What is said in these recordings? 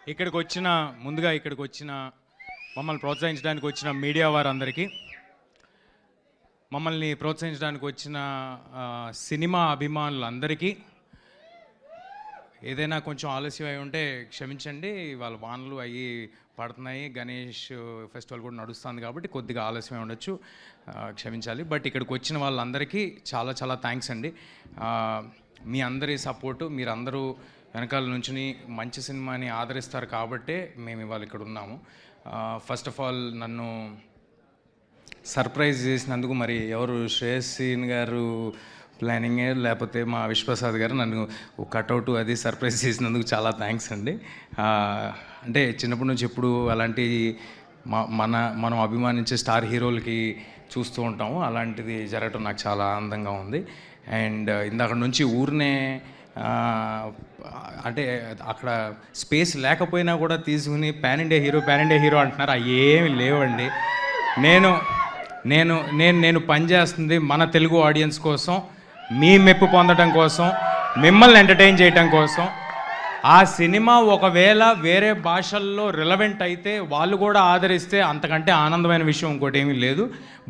ఇక్కడికి వచ్చిన ముందుగా మమ్మల్ని ప్రోత్సహించడానికి వచ్చిన మీడియా వారందరికీ, మమ్మల్ని ప్రోత్సహించడానికి వచ్చిన సినిమా అభిమానులందరికీ, ఏదైనా కొంచెం ఆలస్యం అయి ఉంటే క్షమించండి. వాళ్ళ వానలు అవి పడుతున్నాయి, గణేష్ ఫెస్టివల్ కూడా నడుస్తుంది కాబట్టి కొద్దిగా ఆలస్యం ఉండొచ్చు, క్షమించాలి. బట్ ఇక్కడికి వచ్చిన వాళ్ళందరికీ చాలా చాలా థ్యాంక్స్ అండి. మీ అందరి సపోర్టు, మీరందరూ వెనకాల నుంచి మంచి సినిమాని ఆదరిస్తారు కాబట్టే మేము ఇవాళ ఇక్కడ ఉన్నాము. ఫస్ట్ ఆఫ్ ఆల్ నన్ను సర్ప్రైజ్ చేసినందుకు మరి ఎవరు, శ్రేయస్ సీన్ గారు ప్లానింగే లేకపోతే మా విశ్వప్రసాద్ గారు నన్ను కట్అవుట్ అది సర్ప్రైజ్ చేసినందుకు చాలా థ్యాంక్స్ అండి. అంటే చిన్నప్పటి నుంచి ఎప్పుడు అలాంటి మనం అభిమానించే స్టార్ హీరోలకి చూస్తూ ఉంటాము, అలాంటిది జరగటం నాకు చాలా ఆనందంగా ఉంది. అండ్ ఇందాక నుంచి ఊరినే అంటే అక్కడ స్పేస్ లేకపోయినా కూడా తీసుకుని పాన్ ఇండియా హీరో అంటున్నారు. అవి ఏమి లేవండి. నేను పనిచేస్తుంది మన తెలుగు ఆడియన్స్ కోసం, మీ మెప్పు పొందడం కోసం, మిమ్మల్ని ఎంటర్టైన్ చేయడం కోసం. ఆ సినిమా ఒకవేళ వేరే భాషల్లో రిలవెంట్ అయితే, వాళ్ళు కూడా ఆదరిస్తే అంతకంటే ఆనందమైన విషయం ఇంకోటి ఏమీ లేదు.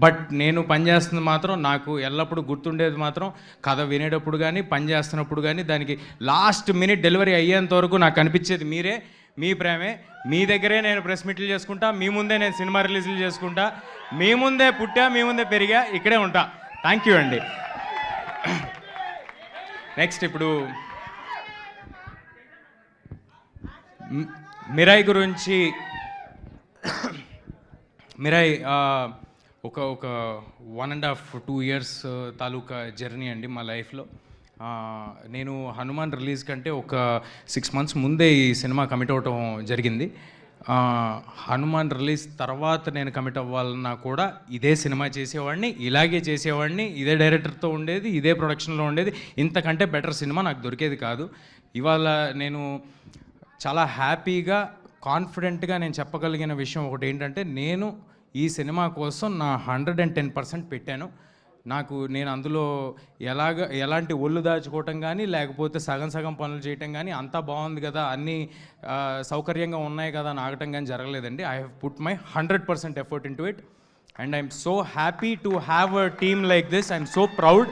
బట్ నేను పనిచేస్తుంది మాత్రం, నాకు ఎల్లప్పుడూ గుర్తుండేది మాత్రం కథ వినేటప్పుడు కానీ పనిచేస్తున్నప్పుడు కానీ దానికి లాస్ట్ మినిట్ డెలివరీ అయ్యేంత వరకు నాకు అనిపించేది మీరే, మీ ప్రేమే. మీ దగ్గరే నేను ప్రెస్ మీట్లు చేసుకుంటా, మీ ముందే నేను సినిమా రిలీజులు చేసుకుంటా, మీ ముందే పుట్టా, మీ ముందే పెరిగా, ఇక్కడే ఉంటా. థ్యాంక్ యూ అండి. నెక్స్ట్ ఇప్పుడు మిరాయ్ గురించి. మిరాయ్ ఒక 1.5-2 years తాలూకా జర్నీ అండి మా లైఫ్లో. నేను హనుమాన్ రిలీజ్ కంటే ఒక 6 months ముందే ఈ సినిమా కమిట్ అవ్వటం జరిగింది. హనుమాన్ రిలీజ్ తర్వాత నేను కమిట్ అవ్వాలన్నా కూడా ఇదే సినిమా చేసేవాడిని, ఇలాగే చేసేవాడిని, ఇదే డైరెక్టర్తో ఉండేది, ఇదే ప్రొడక్షన్లో ఉండేది. ఇంతకంటే బెటర్ సినిమా నాకు దొరికేది కాదు. ఇవాళ నేను చాలా హ్యాపీగా, కాన్ఫిడెంట్గా నేను చెప్పగలిగిన విషయం ఒకటి ఏంటంటే, నేను ఈ సినిమా కోసం నా 110% పెట్టాను. నేను అందులో ఎలాంటి ఒళ్ళు దాచుకోవటం కానీ, లేకపోతే సగం పనులు చేయటం కానీ, అంతా బాగుంది కదా, అన్నీ సౌకర్యంగా ఉన్నాయి కదా అని ఆగటం కానీ జరగలేదండి. I have put my 100% effort into it and I'm so happy to have a team like this. I'm so proud.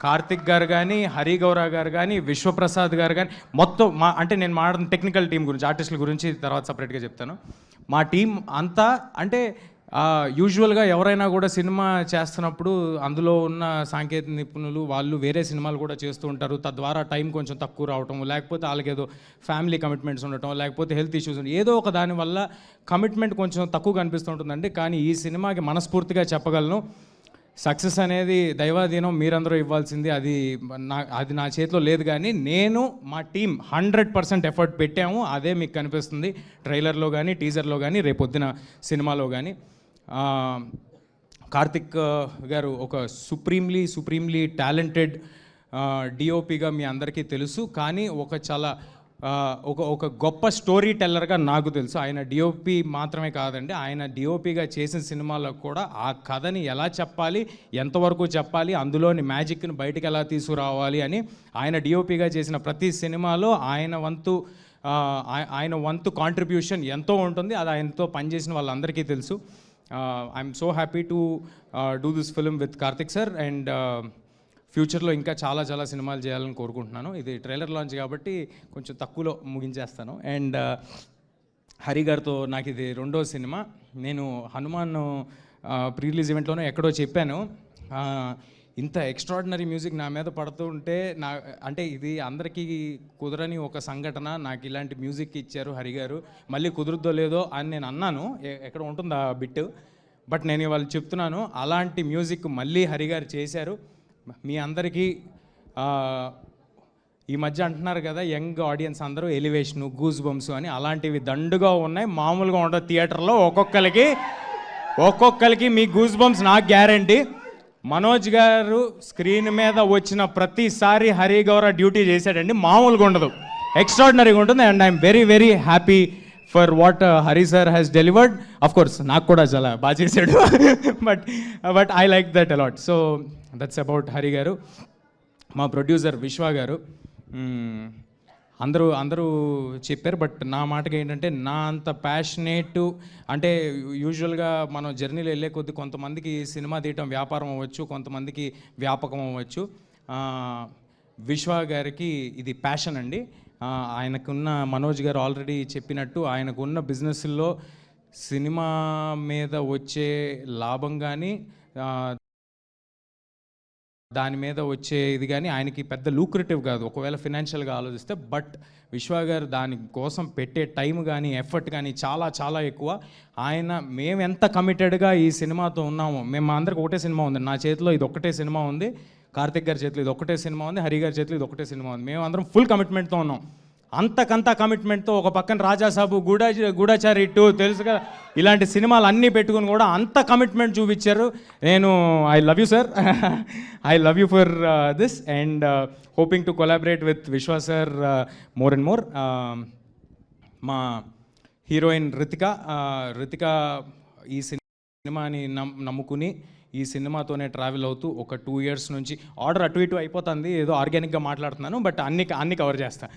Karthik గారు కానీ, హరి గౌరా గారు కానీ, విశ్వప్రసాద్ గారు కానీ, మొత్తం నేను మాట్లాడిన టెక్నికల్ టీం గురించి, ఆర్టిస్టుల గురించి తర్వాత సపరేట్గా చెప్తాను. మా టీం అంతా అంటే యూజువల్గా ఎవరైనా కూడా సినిమా చేస్తున్నప్పుడు అందులో ఉన్న సాంకేతిక నిపుణులు వాళ్ళు వేరే సినిమాలు కూడా చేస్తూ ఉంటారు. తద్వారా టైం కొంచెం తక్కువ రావటం, లేకపోతే వాళ్ళకి ఏదో ఫ్యామిలీ కమిట్మెంట్స్ ఉండటం, లేకపోతే హెల్త్ ఇష్యూస్ ఉండటం, ఏదో ఒక దానివల్ల కమిట్మెంట్ కొంచెం తక్కువ కనిపిస్తుంటుందండి. కానీ ఈ సినిమాకి మనస్ఫూర్తిగా చెప్పగలను, సక్సెస్ అనేది దైవాధీనం, మీరందరూ ఇవ్వాల్సింది. అది నా చేతిలో లేదు. కానీ నేను, మా టీం 100% ఎఫర్ట్ పెట్టాము. అదే మీకు కనిపిస్తుంది ట్రైలర్లో కానీ, టీజర్లో కానీ, రేపొద్దున సినిమాలో కానీ. కార్తిక్ గారు ఒక సుప్రీంలీ టాలెంటెడ్ డిఓపిగా మీ అందరికీ తెలుసు. కానీ ఒక గొప్ప స్టోరీ టెల్లర్గా నాకు తెలుసు. ఆయన డిఓపి మాత్రమే కాదండి, ఆయన డిఓపిగా చేసిన సినిమాలో కూడా ఆ కథని ఎలా చెప్పాలి, ఎంతవరకు చెప్పాలి, అందులోని మ్యాజిక్ని బయటికి ఎలా తీసుకురావాలి అని ఆయన డిఓపిగా చేసిన ప్రతి సినిమాలో ఆయన వంతు కాంట్రిబ్యూషన్ ఎంతో ఉంటుంది. అది ఆయనతో పనిచేసిన వాళ్ళందరికీ తెలుసు. I'm so happy to do this film with Karthik sir. And ఫ్యూచర్లో ఇంకా చాలా సినిమాలు చేయాలని కోరుకుంటున్నాను. ఇది ట్రైలర్ లాంచ్ కాబట్టి కొంచెం తక్కువలో ముగించేస్తాను. అండ్ హరి గారితో నాకు ఇది 2వ సినిమా. నేను హనుమాన్ ప్రీ రిలీజ్ ఈవెంట్లోనే ఎక్కడో చెప్పాను, ఇంత ఎక్స్ట్రాడినరీ మ్యూజిక్ నా మీద పడుతూ ఉంటే అంటే ఇది అందరికీ కుదరని ఒక సంఘటన. నాకు ఇలాంటి మ్యూజిక్ ఇచ్చారు హరి గారు, మళ్ళీ కుదురుద్దో లేదో అని నేను అన్నాను, ఎక్కడ ఉంటుంది ఆ బిట్. బట్ నేను ఇవాళ చెప్తున్నాను, అలాంటి మ్యూజిక్ మళ్ళీ హరి గారు చేశారు. మీ అందరికీ ఈ మధ్య అంటున్నారు కదా యంగ్ ఆడియన్స్ అందరూ ఎలివేషను, గూస్ బంప్స్ అని, అలాంటివి దండుగా ఉన్నాయి. మామూలుగా ఉండదు. థియేటర్లో ఒక్కొక్కరికి మీ గూస్ బంప్స్ నాకు గ్యారంటీ. మనోజ్ గారు స్క్రీన్ మీద వచ్చిన ప్రతిసారి హరి గౌర డ్యూటీ చేశాడండి, మామూలుగా ఉండదు, ఎక్స్ట్రాడినరీగా ఉంటుంది. And I'm very happy for what Hari sir has delivered. Of course నాకు కూడా చాలా బాగా చేశాడు, but I like that a lot. So that's about Hari గారు. మా ప్రొడ్యూసర్ విశ్వ గారు అందరూ చెప్పారు. బట్ నా మాటకి ఏంటంటే, నా అంత ప్యాషనేట్ అంటే యూజువల్గా మనం జర్నీలో వెళ్ళే కొద్దీ కొంతమందికి సినిమా తీయటం వ్యాపారం అవ్వచ్చు, కొంతమందికి వ్యాపకం అవ్వచ్చు. విశ్వ గారికి ఇది ప్యాషన్ అండి. ఆయనకున్న మనోజ్ గారు ఆల్రెడీ చెప్పినట్టు ఆయనకున్న బిజినెస్లో సినిమా మీద వచ్చే లాభం కానీ దాని మీద వచ్చే ఇది కానీ ఆయనకి పెద్ద లూక్రేటివ్ కాదు ఒకవేళ ఫినాన్షియల్గా ఆలోచిస్తే. బట్ విశ్వ గారు దానికోసం పెట్టే టైం కానీ ఎఫర్ట్ కానీ చాలా చాలా ఎక్కువ. మేము ఎంత కమిటెడ్గా ఈ సినిమాతో ఉన్నామో, మేము అందరికి ఒకటే సినిమా ఉంది, నా చేతిలో ఇది ఒకటే సినిమా ఉంది, కార్తిక్ గారి చేతిలో ఇది ఒకటే సినిమా ఉంది, హరి గారి చేతిలో ఇది ఒకటే సినిమా ఉంది. మేము అందరం ఫుల్ కమిట్మెంట్తో ఉన్నాం. అంతకంతా కమిట్మెంట్తో ఒక పక్కన రాజాసాబు, గూఢాచారి 2 తెలుసు కదా, ఇలాంటి సినిమాలు అన్నీ పెట్టుకుని కూడా అంత కమిట్మెంట్ చూపించారు. నేను I love you sir, I love you for this and hoping to collaborate with విశ్వ సార్ మోర్ అండ్ మోర్. మా హీరోయిన్ రితిక ఈ సినిమాని నమ్ముకుని ఈ సినిమాతోనే ట్రావెల్ అవుతూ ఒక 2 years నుంచి, ఆర్డర్ అటు ఇటు అయిపోతుంది, ఏదో ఆర్గానిక్గా మాట్లాడుతున్నాను బట్ అన్ని కవర్ చేస్తా.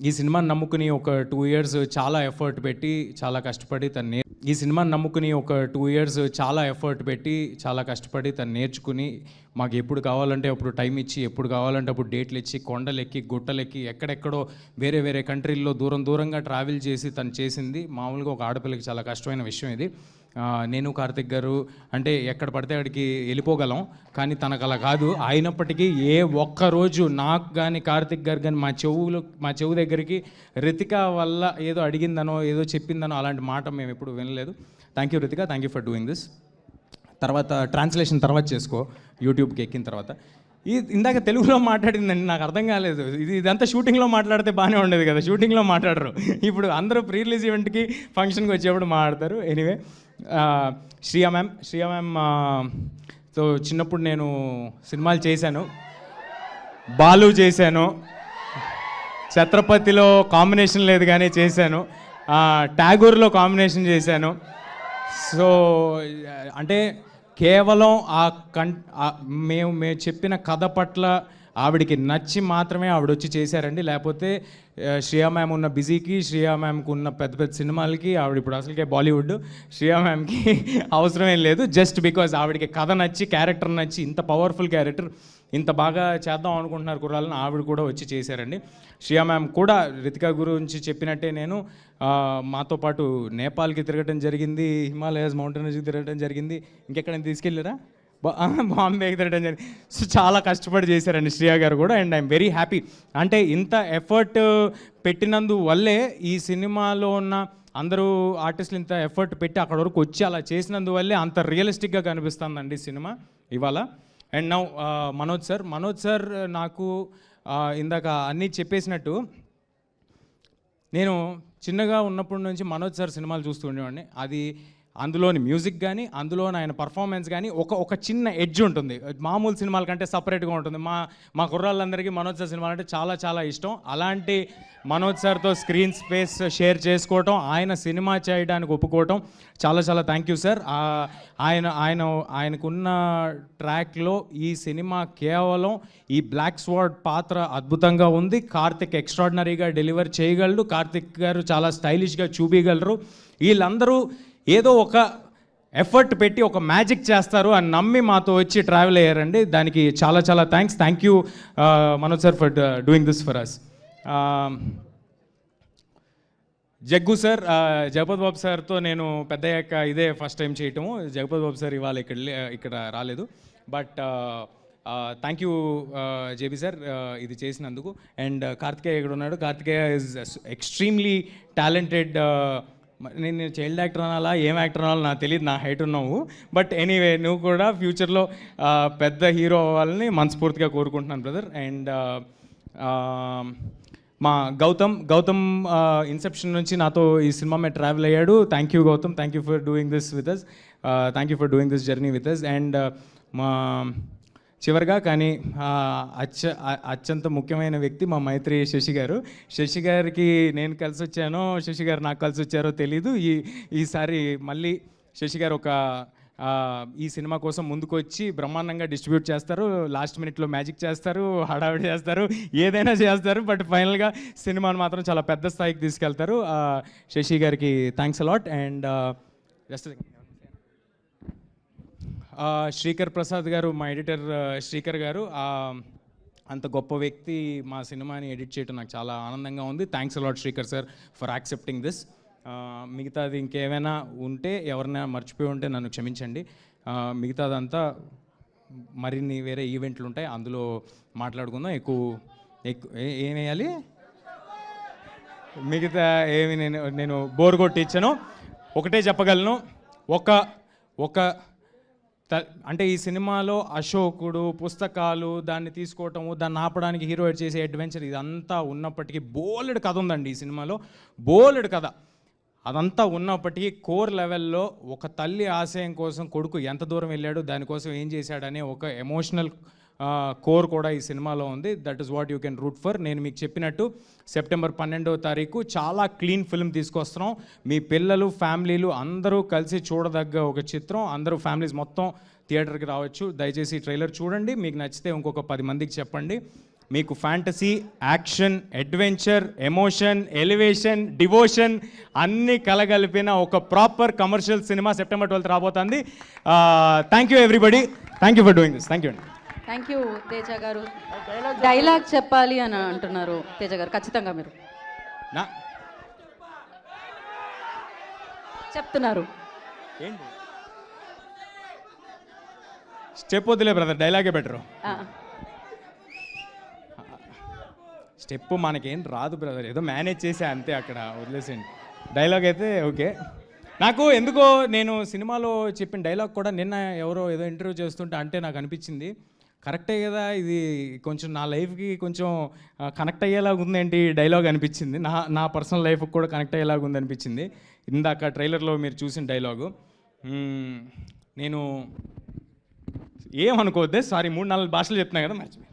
ఈ సినిమాని నమ్ముకుని ఒక 2 years చాలా ఎఫర్ట్ పెట్టి చాలా కష్టపడి చాలా నేర్చుకుని మాకు ఎప్పుడు కావాలంటే అప్పుడు టైం ఇచ్చి, ఎప్పుడు కావాలంటే అప్పుడు డేట్లు ఇచ్చి, కొండలెక్కి గుట్టలెక్కి ఎక్కడెక్కడో వేరే కంట్రీల్లో దూరంగా ట్రావెల్ చేసి తను చేసింది. మామూలుగా ఒక ఆడపిల్లకి చాలా కష్టమైన విషయం ఇది. నేను కార్తిక్ గారు అంటే ఎక్కడ పడితే అక్కడికి వెళ్ళిపోగలం, కానీ తనకు అలా కాదు. అయినప్పటికీ ఏ ఒక్కరోజు నాకు కానీ కార్తిక్ గారు కానీ మా చెవు దగ్గరికి రితిక వల్ల ఏదో అడిగిందనో ఏదో చెప్పిందనో అలాంటి మాట మేము ఎప్పుడు వినలేదు. Thank you Ritika, thank you for doing this. తర్వాత ట్రాన్స్లేషన్ తర్వాత చేసుకో, యూట్యూబ్కి ఎక్కిన తర్వాత. ఇందాక తెలుగులో మాట్లాడిందండి, నాకు అర్థం కాలేదు. ఇదంతా షూటింగ్లో మాట్లాడితే బాగానే ఉండేది కదా, షూటింగ్లో మాట్లాడరు. ఇప్పుడు అందరూ ప్రీ రిలీజ్ ఈవెంట్కి ఫంక్షన్కి వచ్చేప్పుడు మాట్లాడతారు. ఎనీవే, శ్రియా మ్యామ్తో చిన్నప్పుడు నేను సినిమాలు చేశాను. బాలు చేశాను, ఛత్రపతిలో కాంబినేషన్ లేదు కానీ చేశాను, ట్యాగూర్లో కాంబినేషన్ చేశాను. సో అంటే కేవలం మేము చెప్పిన కథ పట్ల ఆవిడికి నచ్చి మాత్రమే ఆవిడ వచ్చి చేశారండి. లేకపోతే శ్రియా మ్యామ్ ఉన్న బిజీకి, శ్రియా మ్యామ్కి ఉన్న పెద్ద సినిమాలకి, ఆవిడ ఇప్పుడు అసలుకే బాలీవుడ్, శ్రియా మ్యామ్కి అవసరమేం లేదు. జస్ట్ బికాజ్ ఆవిడకి కథ నచ్చి, క్యారెక్టర్ నచ్చి, ఇంత పవర్ఫుల్ క్యారెక్టర్ ఇంత బాగా చేద్దాం అనుకుంటున్నారు కుర్రాళ్ళని, ఆవిడ కూడా వచ్చి చేశారండి. శ్రియా మ్యామ్ కూడా రితిక గురించి చెప్పినట్టే నేను మాతో పాటు నేపాల్కి తిరగడం జరిగింది, హిమాలయాస్ మౌంటైన్స్కి తిరగడం జరిగింది, ఇంకెక్కడైనా తీసుకెళ్ళారా, బాంబేకి తిరగడం జరిగింది. సో చాలా కష్టపడి చేశారండి శ్రియా గారు కూడా. And I'm very happy. అంటే ఇంత ఎఫర్ట్ పెట్టినందువల్లే ఈ సినిమాలో ఉన్న అందరూ ఆర్టిస్టులు ఇంత ఎఫర్ట్ పెట్టి అక్కడ వరకు వచ్చి అలా చేసినందువల్లే అంత రియలిస్టిక్గా కనిపిస్తుందండి సినిమా ఇవాళ. అండ్ నౌ మనోజ్ సార్ నాకు ఇందాక అన్నీ చెప్పేసినట్టు, నేను చిన్నగా ఉన్నప్పటి నుంచి మనోజ్ సార్ సినిమాలు చూస్తూ ఉండేవాడిని. అది అందులోని మ్యూజిక్ కానీ, అందులోని ఆయన పర్ఫార్మెన్స్ కానీ ఒక చిన్న ఎడ్జ్ ఉంటుంది, మామూలు సినిమాల కంటే సపరేట్గా ఉంటుంది. మా కుర్రాళ్ళందరికీ మనోజ్ సార్ సినిమాలు అంటే చాలా చాలా ఇష్టం. అలాంటి మనోజ్ సార్తో స్క్రీన్ స్పేస్ షేర్ చేసుకోవటం, ఆయన సినిమా చేయడానికి ఒప్పుకోవటం చాలా చాలా థ్యాంక్ యూ సార్. ఆయనకున్న ట్రాక్లో ఈ సినిమా కేవలం ఈ బ్లాక్ స్వార్డ్ పాత్ర అద్భుతంగా ఉంది. కార్తిక్ ఎక్స్ట్రాడినరీగా డెలివర్ చేయగలరు, కార్తిక్ గారు చాలా స్టైలిష్గా చూపించగలరు. వీళ్ళందరూ ఏదో ఒక ఎఫర్ట్ పెట్టి ఒక మ్యాజిక్ చేస్తారు అని నమ్మి మాతో వచ్చి ట్రావెల్ అయ్యారండి. దానికి చాలా చాలా thank you Manoj sir for doing this for us. Jaggu sir, Jagapathi Babu సార్తో నేను పెద్దయ్యాక ఇదే ఫస్ట్ టైం చేయటము. జగపతి బాబు సార్ ఇవాళ ఇక్కడ రాలేదు. But thank you JB sir ఇది చేసినందుకు. అండ్ కార్తికేయ ఇక్కడ ఉన్నాడు. Karthikeya is extremely talented. నేను చైల్డ్ యాక్టర్ అనాలా, ఏం యాక్టర్ అనాలో నాకు తెలియదు, నా హైట్ ఉన్నావు. బట్ ఎనీవే, నువ్వు కూడా ఫ్యూచర్లో పెద్ద హీరో అవ్వాలని మనస్ఫూర్తిగా కోరుకుంటున్నాను బ్రదర్. అండ్ మా గౌతమ్ ఇన్సెప్షన్ నుంచి నాతో ఈ సినిమా మీద ట్రావెల్ అయ్యాడు. Thank you Gautam, thank you for doing this with us, thank you for doing this journey with us. And మా చివరిగా కానీ అత్యంత ముఖ్యమైన వ్యక్తి మా మైత్రి శశి గారు. శశి గారికి నేను కలిసి వచ్చానో, శశి గారు నాకు కలిసి వచ్చారో తెలీదు. ఈసారి మళ్ళీ శశి గారు ఒక ఈ సినిమా కోసం ముందుకు వచ్చి బ్రహ్మాండంగా డిస్ట్రిబ్యూట్ చేస్తారు, లాస్ట్ మినిట్లో మ్యాజిక్ చేస్తారు, హడావిడి చేస్తారు, ఏదైనా చేస్తారు. బట్ ఫైనల్గా సినిమాను మాత్రం చాలా పెద్ద స్థాయికి తీసుకెళ్తారు. శశి గారికి thanks a lot. And just Srikar Prasad గారు, మా ఎడిటర్ శ్రీకర్ గారు, అంత గొప్ప వ్యక్తి మా సినిమాని ఎడిట్ చేయడం నాకు చాలా ఆనందంగా ఉంది. Thanks a lot Srikar sir for accepting this. మిగతాది ఇంకేమైనా ఉంటే, ఎవరైనా మర్చిపోయి ఉంటే నన్ను క్షమించండి. మిగతాదంతా మరిన్ని వేరే ఈవెంట్లు ఉంటాయి, అందులో మాట్లాడుకుందాం. ఏం వేయాలి, మిగతా ఏమి నేను బోర్ కొట్టించాను. ఒకటే చెప్పగలను, ఒక అంటే ఈ సినిమాలో అశోకుడు, పుస్తకాలు, దాన్ని తీసుకోవటము, దాన్ని ఆపడానికి హీరో చేసే అడ్వెంచర్, ఇదంతా ఉన్నప్పటికీ బోలెడు కథ ఉందండి ఈ సినిమాలో, బోలెడు కథ. అదంతా ఉన్నప్పటికీ కోర్ లెవెల్లో ఒక తల్లి ఆశయం కోసం కొడుకు ఎంత దూరం వెళ్ళాడు, దానికోసం ఏం చేశాడనే ఒక ఎమోషనల్ కోర్ కూడా ఈ సినిమాలో ఉంది. That is what you can root for. నేను మీకు చెప్పినట్టు సెప్టెంబర్ 12వ తారీఖు చాలా క్లీన్ ఫిల్మ్ తీసుకొస్తున్నాం. మీ పిల్లలు, ఫ్యామిలీలు అందరూ కలిసి చూడదగ్గ ఒక చిత్రం. అందరూ ఫ్యామిలీస్ మొత్తం థియేటర్కి రావచ్చు. దయచేసి ట్రైలర్ చూడండి, మీకు నచ్చితే ఇంకొక 10 మందికి చెప్పండి. మీకు fantasy, action, adventure, emotion, elevation, devotion అన్నీ కలగలిపిన ఒక proper commercial cinema September 12th రాబోతుంది. Thank you everybody, thank you for doing this. Thank you అండి. థ్యాంక్ యూ తేజ గారు. డైలాగ్ చెప్పాలి అని అంటున్నారు తేజ గారు, ఖచ్చితంగా మీరు చెప్తున్నారు. ఏంటి స్టెప్ వద్దులే బ్రదర్, డైలాగే బెటరు. స్టెప్ మనకేం రాదు బ్రదర్, ఏదో మేనేజ్ చేసా అంతే, అక్కడ వదిలేసేయండి. డైలాగ్ అయితే ఓకే. నాకు ఎందుకో నేను సినిమాలో చెప్పిన డైలాగ్ కూడా నిన్న ఎవరో ఏదో ఇంటర్వ్యూ చేస్తుంటే అంటే నాకు అనిపించింది, కరెక్టే కదా, ఇది కొంచెం నా లైఫ్కి కొంచెం కనెక్ట్ అయ్యేలాగా ఉందేంటి డైలాగ్ అనిపించింది. నా పర్సనల్ లైఫ్కి కూడా కనెక్ట్ అయ్యేలాగా ఉంది అనిపించింది ఇందాక ట్రైలర్లో మీరు చూసిన డైలాగు. నేను ఏమనుకోవద్దే, సారీ 3-4 భాషలు చెప్తున్నా కదా, మర్చిపోయి.